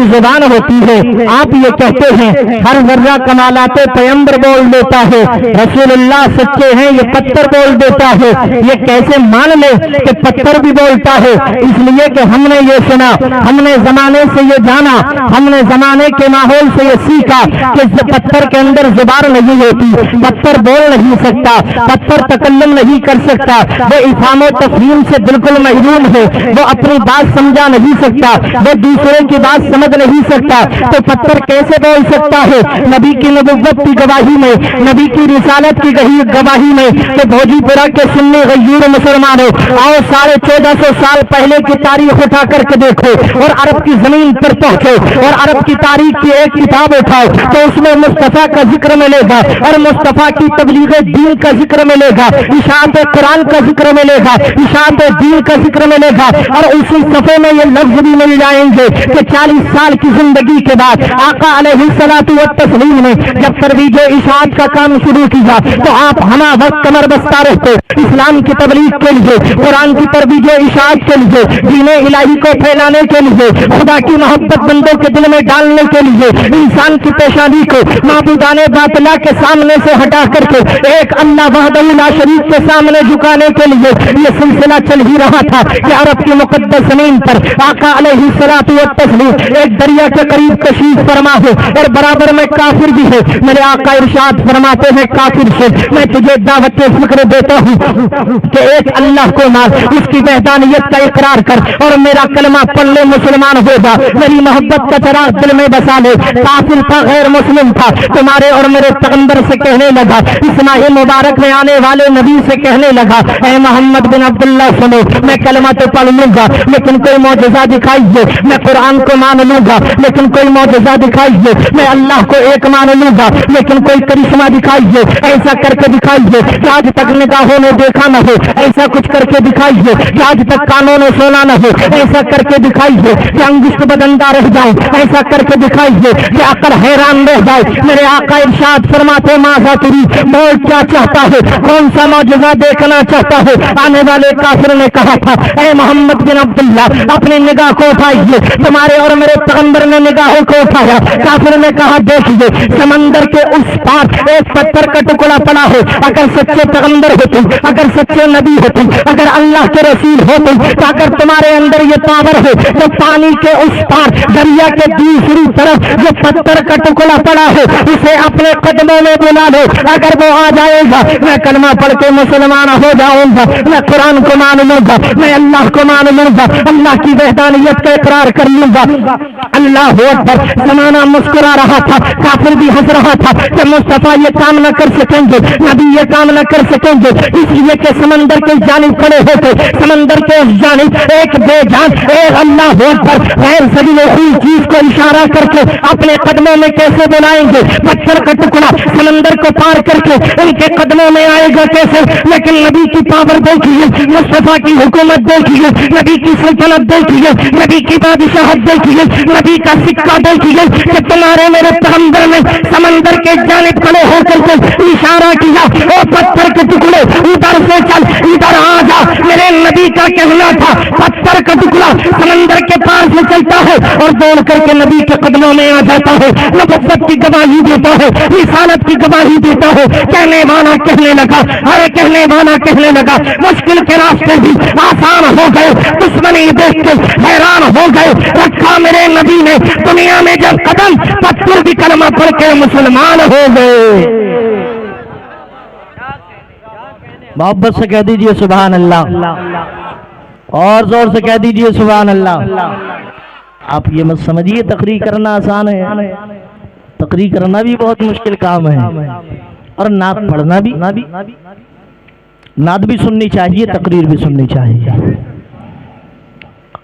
کی زبان ہوتی ہے. آپ یہ کہتے ہیں ہر ذرہ کمالات پیغمبر بول دیتا ہے, رسول اللہ سچے ہیں یہ پتھر بول دیتا ہے. یہ کیسے مان لے کہ پتھر بھی بولتا ہے؟ اس لیے کہ ہم نے یہ سنا, ہم نے زمانے سے یہ جانا, ہم نے زمانے کے ماحول سے یہ سیکھا کہ پتھر کے اندر زبان نہیں ہوتی, پتھر بول نہیں سکتا, پتھر تکلم نہیں کر سکتا, وہ افہام و تفہیم سے بالکل محروم ہے, وہ اپنی بات سمجھا نہیں سکتا, وہ دوسرے کی بات سمجھ نہیں سکتا. تو پتھر کیسے بول سکتا ہے؟ نبی کی نبوت کی گواہی میں, نبی کی رسالت کی گواہی میں کہ بھوجی پورا کے سنی غیور مسلمانوں, آؤ 1450 سال پہلے کی تاریخ اٹھا کر کے دیکھو اور عرب کی زمین پر پہنچو اور عرب کی تاریخ کی ایک کتاب اٹھاؤ تو اس میں مصطفیٰ کا ذکر ملے گا اور مصطفیٰ کی تبلیغ دین کا ذکر ملے گا, اشاعت قرآن کا ذکر ملے گا, اشاعت دین کا ذکر ملے گا. اور اسی صفحے میں یہ لفظ بھی مل جائیں گے کہ 40 سال کی زندگی کے بعد آقا علیہ الصلوۃ والتسلیم نے جب ترویج اشاعت کا کام شروع کیا تو آپ ہمہ وقت کمر بستہ رہتے اسلام کی تبلیغ کے لیے, قرآن کی ترویج اشاعت کے لیے, دین الہی کو پھیلانے کے لیے, خدا کی محبت بندوں کے دل میں ڈالنے کے لیے, انسان کی پیشانی کو معبودان باطلا کے سامنے سے ہٹا کر کے ایک اللہ وحدہ لا شریک کے سامنے جھکانے کے لیے یہ سلسلہ چل ہی رہا تھا کہ عرب کی مقدس زمین پر آقا علیہ الصلوۃ والتسلیم ایک دریا کے قریب تشریف فرما ہے اور برابر میں کافر بھی ہے. میرے آقا ارشاد فرماتے ہیں کافر سے میں تجھے دعوت فکر دیتا ہوں کہ ایک اللہ کو مان, اس کی وحدانیت کا اقرار کر اور میرا کلمہ پڑھ لے, مسلمان ہو جا, میری محبت کا چراغ دل میں بسا لے. کافر تھا, غیر مسلم تھا, تمہارے اور میرے پیغمبر سے کہنے لگا, اس ماہ مبارک میں آنے والے نبی سے کہنے لگا, اے محمد بن عبداللہ سنو, میں کلمہ تو پڑھ لوں گا لیکن کوئی معجزہ دکھائیے, میں قرآن کو مان لوں گا لیکن کوئی معجزہ دکھائیے, میں اللہ کو ایک مان لوں گا لیکن کوئی کرشمہ دکھائیے, ایسا کر کے دکھائیے کہ آج تک نگاہوں نے دیکھا نہ ہو, ایسا کچھ کر کے دکھائیے کہ آج تک کانوں نے سونا نہ ہو, ایسا کر کے دکھائیے کہ انگشت بدندہ رہ جائے, ایسا کر کے دکھائیے کہ عقل حیران رہ جائے. میرے آقا ارشاد فرماتے ماذا تريد, بول کیا چاہتا ہے, کون سا معجزہ دیکھنا چاہتا ہے؟ آنے والے کافر نے کہا تھا اے محمد بن عبداللہ اپنی نگاہ کو اٹھائیے. تمہارے اور میرے پیغمبر نے نگاہوں کو اٹھایا, کافر نے کہا دیکھیے سمندر کے اس پار ایک پتھر کا ٹکڑا پڑا ہے, اگر سچے پیغمبر ہوتے, اگر سچے نبی ہوتے, اگر اللہ کے رسول ہوتے تو اگر تمہارے اندر یہ پاور ہے تو پانی کے اس پار دریا کے دوسری طرف جو پتھر کا ٹکڑا پڑا ہے اسے اپنے قدموں میں بلا لو, اگر وہ آ جائے گا میں کلمہ پڑھ کے مسلمان ہو جاؤں گا, میں قرآن کو مان لوں گا, میں اللہ کو مان لوں گا, اللہ کی وحدانیت کا اقرار کر لوں گا. اللہ اکبر. زمانہ مسکرا رہا تھا, کافر بھی ہنس رہا تھا کہ مصطفیٰ یہ کام نہ کر سکیں گے, نبی یہ کام نہ کر سکیں گے, اس لیے کہ سمندر کے جانب کھڑے ہوتے, سمندر کے اس جانب ایک بے جان ایک اللہ اکبر غیر سبیل کوئی چیز کو اشارہ کر کے اپنے قدموں میں کیسے بلائیں گے؟ پتھر کا ٹکڑا سمندر کو پار کر کے ان کے قدموں میں آئے گا کیسے؟ لیکن نبی کی پاور دیکھیے, مصطفیٰ کی حکومت دیکھیے, نبی کی سلطنت دیکھیے, نبی کی بادشاہت دیکھیے, نبی کا سکہ دیکھیے کہ تمہارے میرے پیغمبر نے سمندر کے جانب کھڑے ہو کر کے اشارہ کیا, او پتھر کے ٹکڑے ادھر سے چل, ادھر آ جا. میرے نبی کا کہنا تھا پتھر کا ٹکڑا سمندر کے پار سے چلتا ہے اور دوڑ کر کے نبی کے قدموں میں آ جاتا ہے, نبوت کی گواہی دیتا ہے, رسالت کی گواہی دیتا ہے. کہنے والا کہنے لگا, ارے کہنے والا کہنے لگا مشکل کے راستے بھی آسان ہو گئے, دشمنی دیکھ کے حیران ہو گئے. رکھا میرے نبی نے دنیا میں جب قدم, پتھر بھی کلمہ پڑھ کے مسلمان ہو گئے. محبت سے کہہ دیجئے سبحان اللہ, اور زور سے کہہ دیجئے سبحان اللہ. آپ یہ مت سمجھیے تقریر کرنا آسان ہے, تقریر کرنا بھی بہت مشکل کام ہے, اور نعت پڑھنا بھی, نعت بھی سننی چاہیے, تقریر بھی سننی چاہیے.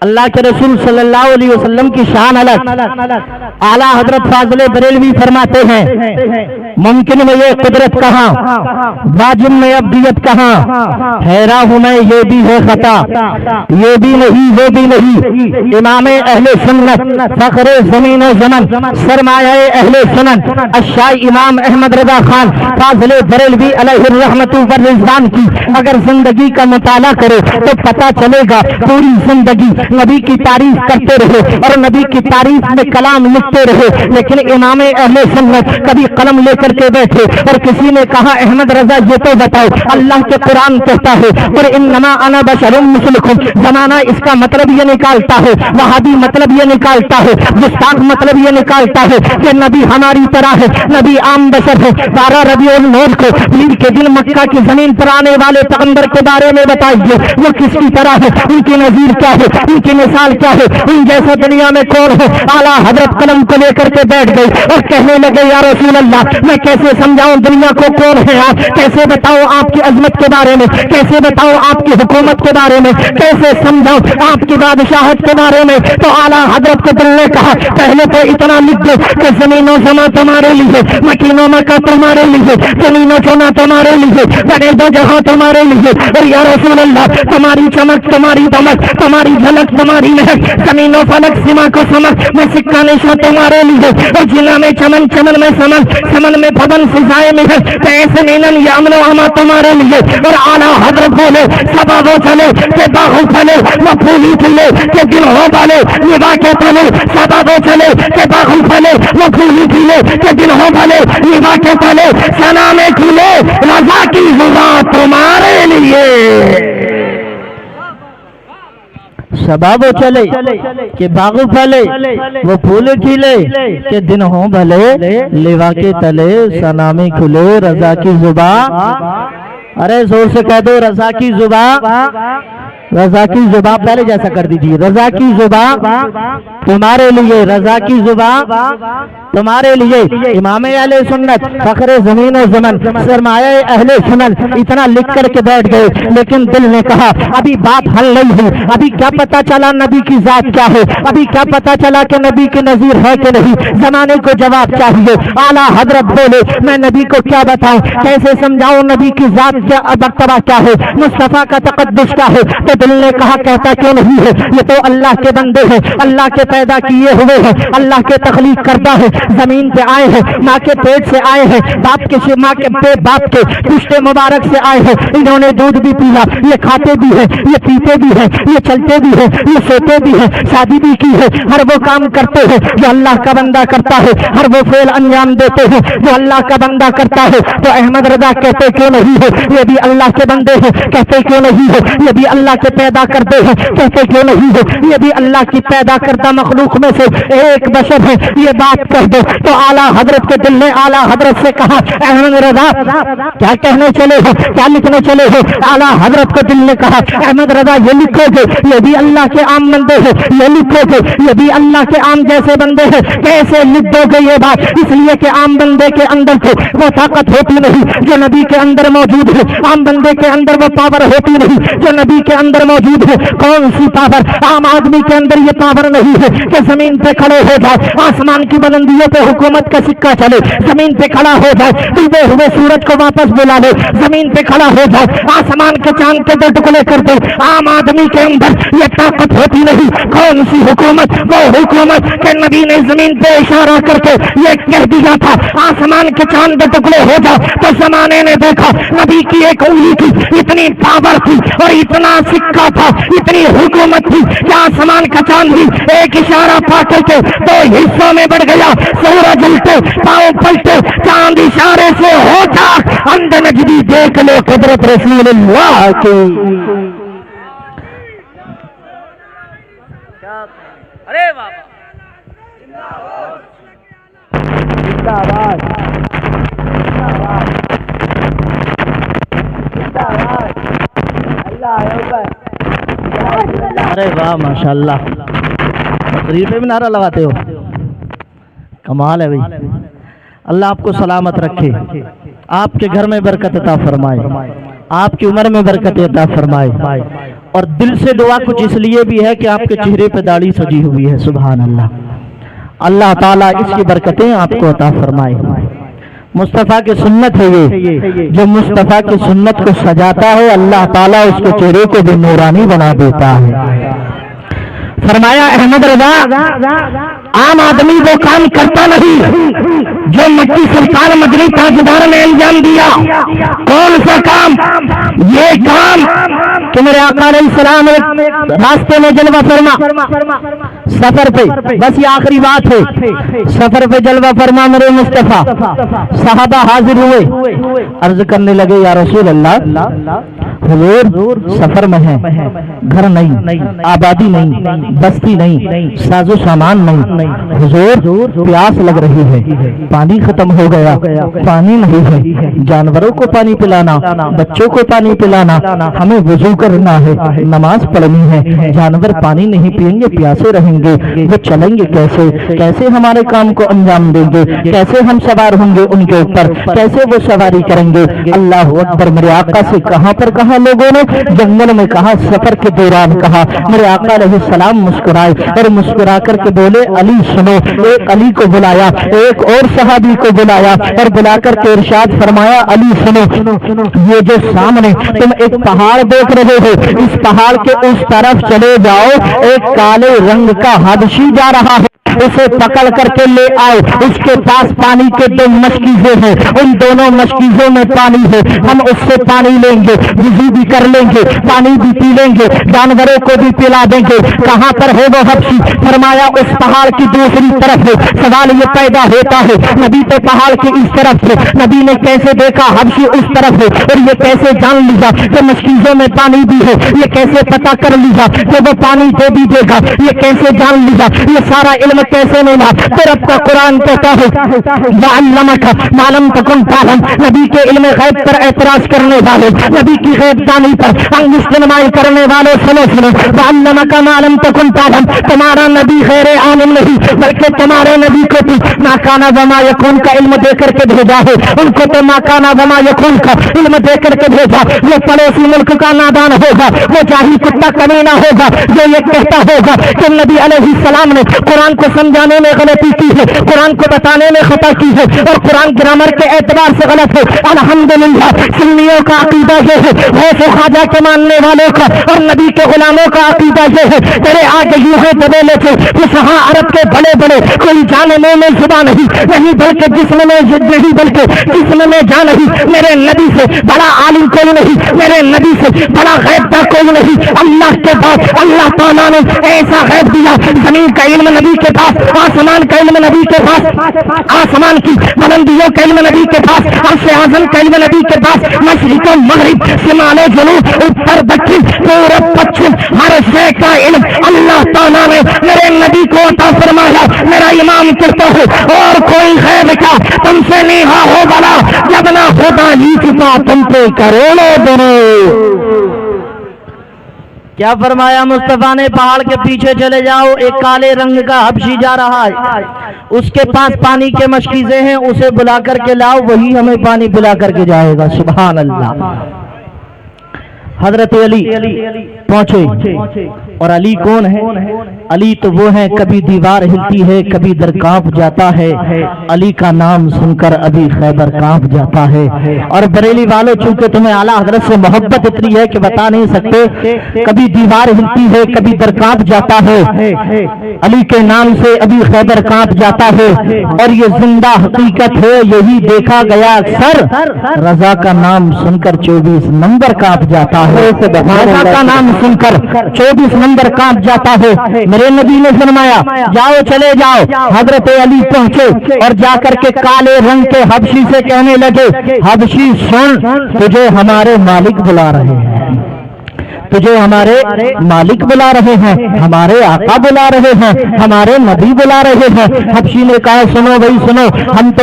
اللہ کے رسول صلی اللہ علیہ وسلم کی شان الگ. اعلیٰ حضرت فاضل بریلوی فرماتے ہیں ممکن میں یہ قدرت کہاں, واجب میں ابدیت کہاں, حیران ہوں میں یہ بھی ہے خطا, یہ بھی نہیں وہ بھی نہیں. امام اہل سنت فخر زمین و زمن سرمایہ اہل سنن الشاہ امام احمد رضا خان فاضل بریلوی علیہ الرحمت والرضوان کی اگر زندگی کا مطالعہ کرے تو پتہ چلے گا پوری زندگی نبی کی تعریف کرتے رہے اور نبی کی تعریف میں کلام لکھتے رہے، لیکن امام اہل سنت کبھی قلم لے کر کے بیٹھے اور کسی نے کہا احمد رضا یہ تو بتاؤ، اللہ کے قرآن کہتا ہے اور انما انا بشر مثلکم، زمانہ اس کا مطلب یہ نکالتا ہے، وہابی مطلب یہ نکالتا ہے، گستاخ مطلب یہ نکالتا ہے کہ نبی ہماری طرح ہے، نبی عام بشر ہے۔ 12 ربیع الاول کو عید کے دن مکہ کی زمین پر آنے والے پیغمبر کے بارے میں بتائیے وہ کس کی طرح ہے، ان کی نظیر کیا ہے، ان کی مثال کیا ہے، ان جیسا دنیا میں کون ہے؟ اعلیٰ حضرت قلم کو لے کر کے بیٹھ گئے اور کہنے لگے یا رسول اللہ میں کیسے سمجھاؤں دنیا کو کون ہے آپ، کیسے بتاؤ آپ کی عظمت کے بارے میں، کیسے بتاؤ آپ کی حکومت کے بارے میں، کیسے سمجھاؤں آپ کی بادشاہت کے بارے میں؟ تو اعلیٰ حضرت کو دل نے کہا پہلے تو اتنا لکھ دو کہ زمین و سما تمہارے لیے، مکین و مکہ تمہارے لیے، زمین و چونا تمہارے لیے، بنے دو جہاں تمہارے لیے، اور یا رسول اللہ تمہاری چمک تمہاری دمک تمہاری جھلک تمہاری مہک، زمین و فلک سما کو سمک میں سکہ نشاں تمہارے لیے، اور جنا میں چمن چمن میں سمن سمن میں پھبن فضائے میں ہے ایسے مینن یا امن و اما تمہارے لیے۔ اور اعلیٰ حضرت بولے سبا وہ چلے کہ باہو پھلے وہ پھولی کھلے کہ دل ہو بالے نبا کے تلے، سبا وہ چلے کہ باہو پھلے وہ پھولی کھلے کہ دل ہو بالے نبا کے تلے، سنا میں کھلے رضا کی زبان تمہارے لیے، شباب و چلے کہ باغ پھلے وہ پھول کھلے کہ دن ہوں بھلے لیوا کے تلے، سنا میں کھلے رضا کی زبان، ارے زور سے کہہ دو رضا کی زبان، رضا کی زبان پہلے جیسا کر دیجیے، رضا کی زبان تمہارے لیے، رضا کی زبان تمہارے لیے۔ امام اہل سنت فخر زمین و زمن سرمایہ اہل سنت اتنا لکھ کر کے بیٹھ گئے، لیکن دل نے کہا ابھی بات حل نہیں ہوئی، ابھی کیا پتا چلا نبی کی ذات کیا ہے، ابھی کیا پتا چلا کہ نبی کی نظیر ہے کہ نہیں، زمانے کو جواب چاہیے۔ اعلیٰ حضرت بولے میں نبی کو کیا بتاؤں، کیسے سمجھاؤں نبی کی ذات کیا مرتبہ کیا ہے، مصطفیٰ کا تقدس کیا ہے؟ تو دل نے کہا کہتا کیوں نہیں ہے، یہ تو اللہ کے بندے ہیں، اللہ کے پیدا کیے ہوئے ہیں، اللہ کے تخلیق کردہ ہے، زمین پہ آئے ہیں، ماں کے پیٹ سے آئے ہیں، باپ کے ماں کے پیٹ باپ کے پشت مبارک سے آئے ہیں، انہوں نے دودھ بھی پیا، یہ کھاتے بھی ہیں، یہ پیتے بھی ہیں، یہ چلتے بھی ہیں، یہ سوتے بھی ہیں، شادی بھی کی ہے، ہر وہ کام کرتے ہیں جو اللہ کا بندہ کرتا ہے، ہر وہ فعل انجام دیتے ہیں جو اللہ کا بندہ کرتا ہے۔ تو احمد رضا کہتے کیوں نہیں ہے یہ بھی اللہ کے بندے ہیں، کہتے کیوں نہیں ہے یہ بھی اللہ کے پیدا کرتے ہیں، کہتے کیوں نہیں ہے یہ بھی اللہ کی پیدا کردہ مخلوق میں سے ایک بشر ہے، یہ بات کہہ دو۔ تو اعلیٰ حضرت کے دل نے اعلیٰ حضرت سے کہا احمد رضا کیا کہنے چلے ہو، کیا لکھنے چلے ہو؟ اعلیٰ حضرت کو دل نے کہا احمد رضا یہ لکھو گے یہ بھی اللہ کے عام بندے ہیں، یہ لکھو گے یہ بھی اللہ کے عام جیسے بندے ہیں، کیسے لکھ دو گے یہ بات؟ اس لیے کہ عام بندے کے اندر کو وہ طاقت ہوتی نہیں جو نبی کے اندر موجود ہے، عام بندے کے اندر وہ پاور ہوتی نہیں جو نبی کے اندر موجود ہے۔ کون سی پاور؟ عام آدمی کے اندر یہ پاور نہیں ہے کہ زمین پہ کھڑے ہو جائے، آسمان کی بلندیوں پہ حکومت کا سکہ چلے، زمین پہ کھڑا ہو جائے، ڈوبے ہوئے سورج کو واپس بلا لے، زمین پہ کھڑا ہو جائے، آسمان کے چاند کے دو ٹکڑے کر دے۔ عام آدمی کے اندر یہ طاقت ہوتی نہیں۔ کون سی حکومت؟ وہ حکومت کہ نبی نے زمین پہ اشارہ کر کے یہ کہہ دیا تھا آسمان کے چاند کے ٹکڑے ہو جائے، تو زمانے نے دیکھا نبی کی ایک انگلی کی اتنی پاور تھی اور اتنا سکہ تھا، اتنی حکومت تھی کہ آسمان کا چاند بھی ایک اشارہ پا کر کے دو حصوں میں بڑھ گیا، سورج الٹے پاؤں پلٹے، چاند اشارے سے ہو جا، اندھ نجدی دیکھ لو قدرت رسول اللہ کی۔ ارے بابا ارے واہ ماشاء اللہ، تقریر پہ بھی نعرہ لگاتے ہو، کمال ہے بھائی۔ اللہ آپ کو سلامت رکھے، آپ کے گھر میں برکت عطا فرمائے، آپ کی عمر میں برکت عطا فرمائے، اور دل سے دعا کچھ اس لیے بھی ہے کہ آپ کے چہرے پہ داڑھی سجی ہوئی ہے، سبحان اللہ۔ اللہ تعالیٰ اس کی برکتیں آپ کو عطا فرمائے۔ مصطفیٰ کی سنت ہے یہ، جو مصطفیٰ کی سنت کو سجاتا ہے اللہ تعالیٰ اس کے چہرے کو بھی نورانی بنا دیتا ہے۔ فرمایا احمد رضا عام آدمی وہ کام کرتا نہیں جو مکی سلطان مدنی تاجدار نے انجام دیا. کون سا کام؟ یہ کام کہ میرے آقا علیہ السلام راستے میں جلوہ فرما سفر پہ، بس یہ آخری بات ہے، سفر پہ جلوہ فرما میرے مصطفیٰ. صحابہ حاضر ہوئے، عرض کرنے لگے یا رسول اللہ حضور سفر میں ہے، گھر نہیں، آبادی نہیں، بستی نہیں، ساز و سامان نہیں، حضور پیاس لگ رہی ہے، پانی ختم ہو گیا، پانی نہیں ہے، جانوروں کو پانی پلانا، بچوں کو پانی پلانا، ہمیں وضو کرنا ہے، نماز پڑھنی ہے، جانور پانی نہیں پئیں گے، پیاسے رہیں گے، وہ چلیں گے کیسے؟ کیسے ہمارے کام کو انجام دیں گے؟ کیسے ہم سوار ہوں گے ان کے اوپر؟ کیسے وہ سواری کریں گے؟ اللہ اکبر. میرے آقا سے کہاں پر کہا لوگوں نے؟ جنگل میں کہا، سفر کے دوران کہا. میرے آقا علیہ السلام مسکرائے اور مسکرا کر کے بولے علی سنو. ایک علی کو بلایا، ایک اور صحابی کو بلایا اور بلا کر کے ارشاد فرمایا علی سنو، یہ جو سامنے تم ایک پہاڑ دیکھ رہے ہو، اس پہاڑ کے اس طرف چلے جاؤ، ایک کالے رنگ کا حبشی جا رہا ہے، اسے پکڑ کر کے لے آؤ. اس کے پاس پانی کے 2 مشکیزیں ہیں، ان دونوں مشکیزوں میں پانی ہے، ہم اس سے پانی لیں گے، وضو بھی کر لیں گے، پانی بھی پی لیں گے، جانوروں کو بھی پلا دیں گے. کہاں پر ہے وہ حبشی؟ فرمایا اس پہاڑ کی دوسری طرف ہے. سوال یہ پیدا ہوتا ہے نبی تو پہاڑ کی اس طرف ہے، نبی نے کیسے دیکھا حبشی اس طرف ہے، اور یہ کیسے جان لیا کہ مشکیزوں میں پانی بھی ہے؟ یہ کیسے پتا کر لیا کہ وہ پانی دے بھی دے گا؟ یہ کیسے جان لیا؟ یہ سارا علم کیسے ملا؟ تو رب کا قرآن کہتا ہے وَعَلَّمَكَ مَا لَمْ تَكُنْ تَعْلَمْ. نبی کے علم غیب پر اعتراض کرنے والے، نبی کی غیب دانی پر انگشت نمائی کرنے والوں سنو وَعَلَّمَكَ مَا لَمْ تَكُنْ تَعْلَمْ. تمہارا نبی غیر عالم نہیں، بلکہ تمہارے نبی کو بھی مَا كَانَ وَمَا يَكُونُ کا علم دے کر کے بھیجا ہے. ان کو تو مَا كَانَ وَمَا يَكُونُ کا علم دے کر کے بھیجا. وہ پڑوسی ملک کا نادان ہوگا، وہ جاہل کتا کمینہ ہوگا جو یہ کہتا ہوگا کہ نبی علیہ السلام نے قرآن کو سمجھانے میں غلطی کی ہے، قرآن کو بتانے میں خطا کی ہے، اور قرآن گرامر کے اعتبار سے غلط ہے. الحمدللہ سنیوں کا عقیدہ یہ ہے، غوث و خواجہ کے ماننے والوں کا اور نبی کے غلاموں کا عقیدہ یہ ہے، تیرے آگے یوں ہے دبیلے سے فصحاء عرب کے بڑے بڑے، کوئی جان میں زبان نہیں بلکہ جسم میں نہیں، بلکہ جسم میں جان نہیں. میرے نبی سے بڑا عالم کوئی نہیں، میرے نبی سے بڑا غیب داں کوئی نہیں. اللہ کے بعد اللہ تعالیٰ نے ایسا غیب دیا، زمین کا علم نبی کے پاس، آسمان کا علم نبی کے پاس، آسمان کی بلندیوں کا علم نبی کے پاس، عرش اعظم کا علم نبی کے پاس، مشرق و مغرب، شمال و جنوب، اتر دکن، پورب پچھم، ہر شے کا علم اللہ تعالیٰ نے میرے نبی کو عطا فرمایا. میرا امام کہتا ہے اور کوئی غیب کا تم سے نہیں ہو بلا جب نہ خدا ہی چکا تم پہ کروڑوں درود. کیا فرمایا مصطفیٰ نے؟ پہاڑ کے پیچھے چلے جاؤ، ایک کالے رنگ کا حبشی جا رہا ہے، اس کے پاس پانی کے مشکیزیں ہیں، اسے بلا کر کے لاؤ، وہی ہمیں پانی پلا کر کے جائے گا. سبحان اللہ. حضرت علی پہنچے، اور علی کون ہے؟ علی تو وہ ہے کبھی دیوار ہلتی ہے کبھی در کانپ جاتا ہے. علی کا نام سن کر ابھی خیبر کانپ جاتا ہے. اور بریلی والوں چونکہ تمہیں اعلیٰ حضرت سے محبت اتنی ہے کہ بتا نہیں سکتے، کبھی دیوار ہلتی ہے کبھی در کانپ جاتا ہے، علی کے نام سے ابھی خیبر کانپ جاتا ہے. اور یہ زندہ حقیقت ہے، یہی دیکھا گیا اکثر، رضا کا نام سن کر 24 نمبر کانپ جاتا ہے. رضا کا نام سن کر 24 نمبر کانپ جاتا ہے. میرے نبی نے فرمایا جاؤ چلے جاؤ. حضرت علی پہنچے اور جا کر کے کالے رنگ کے حبشی سے کہنے لگے حبشی سن، تجھے ہمارے مالک بلا رہے ہیں، تجھے ہمارے مالک بلا رہے ہیں، ہمارے آقا بلا رہے ہیں، ہمارے نبی بلا رہے ہیں. حبشی نے کہا سنو بھائی سنو،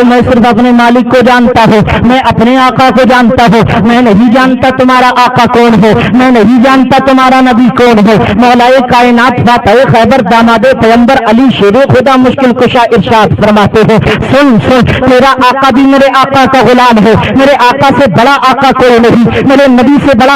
میں صرف اپنے مالک کو جانتا ہوں، میں اپنے آقا کو جانتا ہوں، میں نہیں جانتا تمہارا آقا کون ہے، میں نہیں جانتا تمہارا نبی کون ہے. مولا کائنات فاتح خیبر داماد پیغمبر علی شیر خدا مشکل کشا ارشاد فرماتے ہیں سن سن، میرا آقا بھی میرے آقا کا غلام ہے، میرے آقا سے بڑا آقا کوئی نہیں، میرے نبی سے بڑا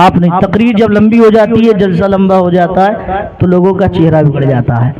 آپ نے تقریر جب لمبی ہو جاتی ہے، جلسہ لمبا ہو جاتا ہے تو لوگوں کا چہرہ بگڑ جاتا ہے،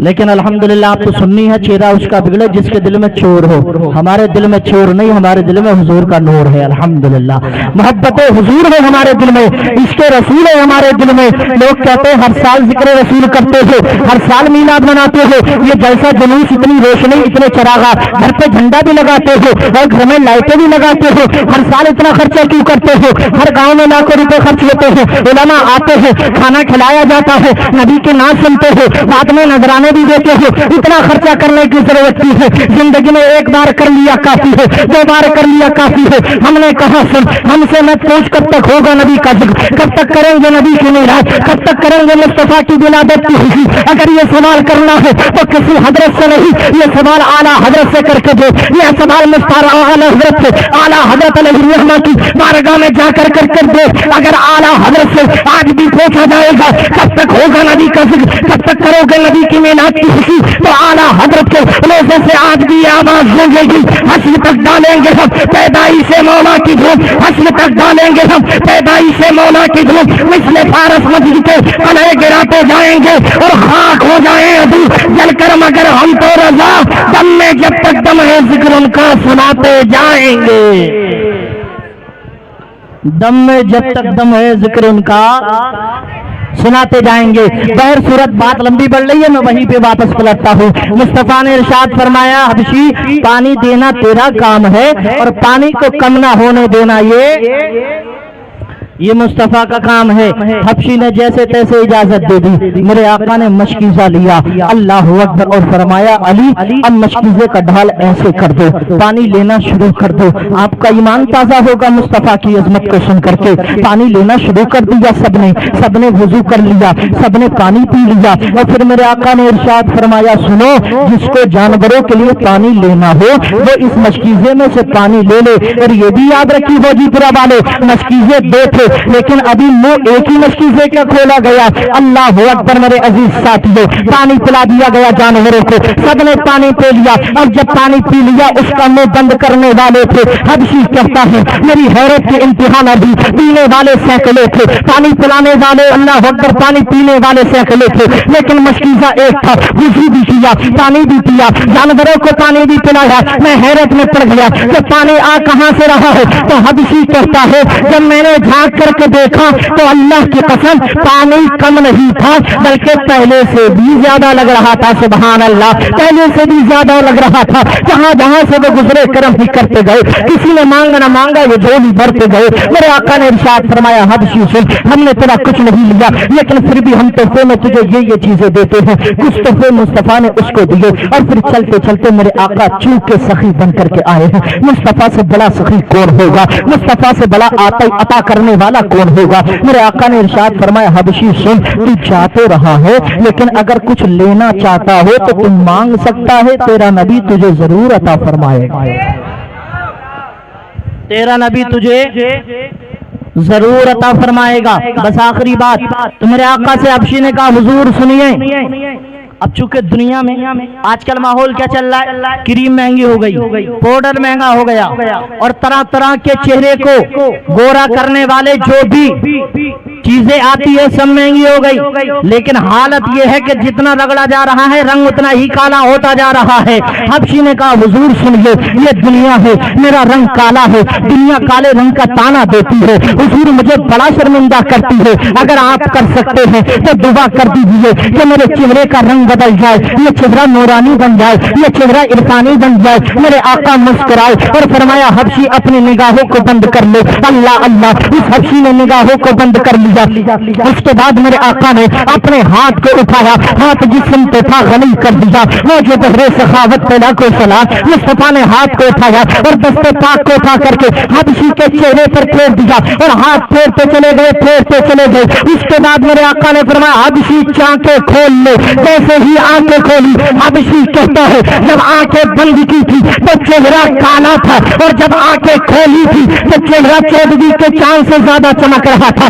لیکن الحمدللہ آپ کو سننی ہے چہرہ اس کا بگڑے جس کے دل میں چور ہو۔ ہمارے دل میں چور نہیں، ہمارے دل میں حضور کا نور ہے، الحمدللہ محبت حضور ہے ہمارے دل میں، عشق رسول ہے ہمارے دل میں۔ لوگ کہتے ہیں ہر سال ذکر رسول کرتے ہو، ہر سال میلاد مناتے ہو، یہ جیسا جلوس، اتنی روشنی، اتنے چراغات، گھر پہ جھنڈا بھی لگاتے ہو اور گھر میں لائٹیں بھی لگاتے ہو، ہر سال اتنا خرچہ کیوں کرتے ہو؟ ہر گاؤں میں لاکھوں روپے خرچ ہوتے ہیں، علماء آتے ہیں، کھانا کھلایا جاتا ہے، نبی کے نام سنتے ہو، بعد میں نذرانے بھی دیتے ہو، اتنا خرچہ کرنے کی ضرورت کی ہے؟ زندگی میں ایک بار کر لیا کافی ہے، دو بار کر لیا کافی ہے۔ ہم نے کہا سن، ہم سے مت پوچھ کب تک ہوگا نبی کا ذکر، کب تک کریں گے نبی کی میراث، کب تک کریں گے مصطفیٰ کی ولادت کی خوشی؟ اگر یہ سوال کرنا ہے تو کسی حضرت سے نہیں، یہ سوال اعلیٰ حضرت سے کر کے دو، یہ سوال مستعار اعلیٰ حضرت سے، اعلیٰ حضرت علیہ الرحمہ کی بارگاہ میں جا کر دو۔ اگر اعلیٰ حضرت سے آج بھی پوچھا جائے گا کب تک ہوگا نبی کا ذکر، کب تک کرو گے نبی کی میلاد کی خوشی، تو اعلیٰ حضرت کے روزے سے آج بھی آواز گونجے گی، حشر تک ڈالیں گے ہم پیدائش مولا کی دھوم، حشر تک ڈالیں گے ہم پیدائش مولا کی دھوم، مثل فارس مسجد کے قلعے گراتے جائیں گے اور خاک ہو جائیں ابھی جل کر، مگر ہم تو رضا دم میں جب تک دم ہے ذکر ان کا سناتے جائیں گے، دم میں جب تک دم ہے ذکر ان کا سناتے جائیں گے۔ بہر صورت بات لمبی بڑھ رہی ہے، میں وہیں پہ واپس پلٹتا ہوں۔ مصطفیٰ نے ارشاد فرمایا حبشی پانی دینا تیرا کام ہے اور پانی کو کم نہ ہونے دینا یہ مصطفیٰ کا کام ہے۔ حبشی نے جیسے تیسے اجازت دے دی، میرے آقا نے مشکیزہ لیا، اللہ اکبر، اور فرمایا علی اب مشکیزے کا ڈھال ایسے کر دو، پانی لینا شروع کر دو، آپ کا ایمان تازہ ہوگا مصطفیٰ کی عظمت کو سن کر کے۔ پانی لینا شروع کر دیا سب نے وضو کر لیا، سب نے پانی پی لیا، اور پھر میرے آقا نے ارشاد فرمایا سنو، جس کو جانوروں کے لیے پانی لینا ہو وہ اس مشکیزے میں سے پانی لے لے، اور یہ بھی یاد رکھی ہو جی پورا والے، مشکیزے دو تھے لیکن ابھی منہ ایک ہی مشکیزے کا کھولا گیا، اللہ اکبر میرے عزیز ساتھیوں، پانی پلا دیا گیا جانوروں کو، سب نے پانی پی لیا، اور جب پانی پی لیا اس کا منہ بند کرنے والے تھے۔ حبشی کہتا ہے میری حیرت کے امتحان ابھی پینے والے سینکڑے تھے، پانی پلانے والے اللہ اکبر پانی پینے والے سینکڑے تھے، لیکن مشکیزہ ایک تھا، وضو بھی کیا، پانی بھی پیا، جانوروں کو پانی بھی پلایا۔ میں حیرت میں پڑ گیا کہ پانی آ کہاں سے رہا ہے؟ تو حبشی کہتا ہے جب میں نے جھانک کر کے دیکھا تو اللہ کی قسم پانی کم نہیں تھا بلکہ پہلے سے بھی زیادہ لگ رہا تھا، سبحان اللہ، پہلے سے بھی زیادہ لگ رہا تھا۔ جہاں جہاں سے وہ گزرے کرم ہی کرتے گئے، کسی نے مانگا نہ مانگا یہ جھولی بھرتے گئے۔ میرے آقا نے ارشاد فرمایا حبشی سن، ہم نے تیرا کچھ نہیں لیا لیکن پھر بھی ہم تحفے میں تجھے یہ چیزیں دیتے ہیں۔ کچھ تحفے مصطفیٰ نے اس کو دیے، اور پھر چلتے چلتے میرے آقا چونک کے سخی بن کر کے آئے ہیں۔ مصطفیٰ سے بڑا سخی کون ہوگا؟ مصطفیٰ سے بڑا عطا کرنے والا کون ہوگا؟ میرے آقا نے ارشاد فرمایا حبشی سن، تو چاہتے رہا ہے لیکن اگر کچھ لینا چاہتا ہو تو تم مانگ سکتا ہے، تیرا نبی تجھے ضرور عطا فرمائے گا، تیرا نبی تجھے ضرور عطا فرمائے گا۔ بس آخری بات، تو میرے آقا سے حبشی نے کہا حضور سنیے، اب چونکہ دنیا میں آج کل ماحول کیا چل رہا ہے، کریم مہنگی ہو گئی، پاؤڈر مہنگا ہو گیا، اور طرح طرح کے چہرے کو گورا کرنے والے جو بھی چیزیں آتی ہے سب مہنگی ہو گئی، لیکن حالت یہ ہے کہ جتنا رگڑا جا رہا ہے رنگ اتنا ہی کالا ہوتا جا رہا ہے۔ حبشی نے کہا حضور سنیے، یہ دنیا ہے، میرا رنگ کالا ہے، دنیا کالے رنگ کا تانا دیتی ہے، حضور مجھے بڑا شرمندہ کرتی ہے، اگر آپ کر سکتے ہیں تو دعا کر دیجیے کہ میرے چہرے کا رنگ بدل جائے، یہ چہرہ نورانی بن جائے، یہ چہرہ عرفانی بن جائے۔ میرے آقا مسکرائے اور فرمایا حبشی اپنی نگاہوں کو بند کر لے۔ اللہ اللہ، اس حبشی نے نگاہوں کو بند کر لیا۔ اس کے بعد میرے آقا نے اپنے ہاتھ کو اٹھایا، ہاتھ جسم پہ تھا غنی کر دیا، وہ جو بہرے سخاوت پہ لاکھوں سلام۔ مصطفیٰ نے ہاتھ کو اٹھایا اور دست پاک کو اٹھا کر کے حبشی کے چہرے پر پھیر دیا، اور ہاتھ پھیرتے چلے گئے، پھیرتے چلے گئے۔ اس کے بعد میرے آقا نے فرمایا حبشی آنکھیں کھول لے۔ جیسے ہی آنکھیں کھولی، حبشی کہتا ہے جب آنکھیں بند کی تھی تو چہرہ کالا تھا، اور جب آنکھیں کھولی تھی تو چہرہ چودھری کے چاند سے زیادہ چمک رہا تھا،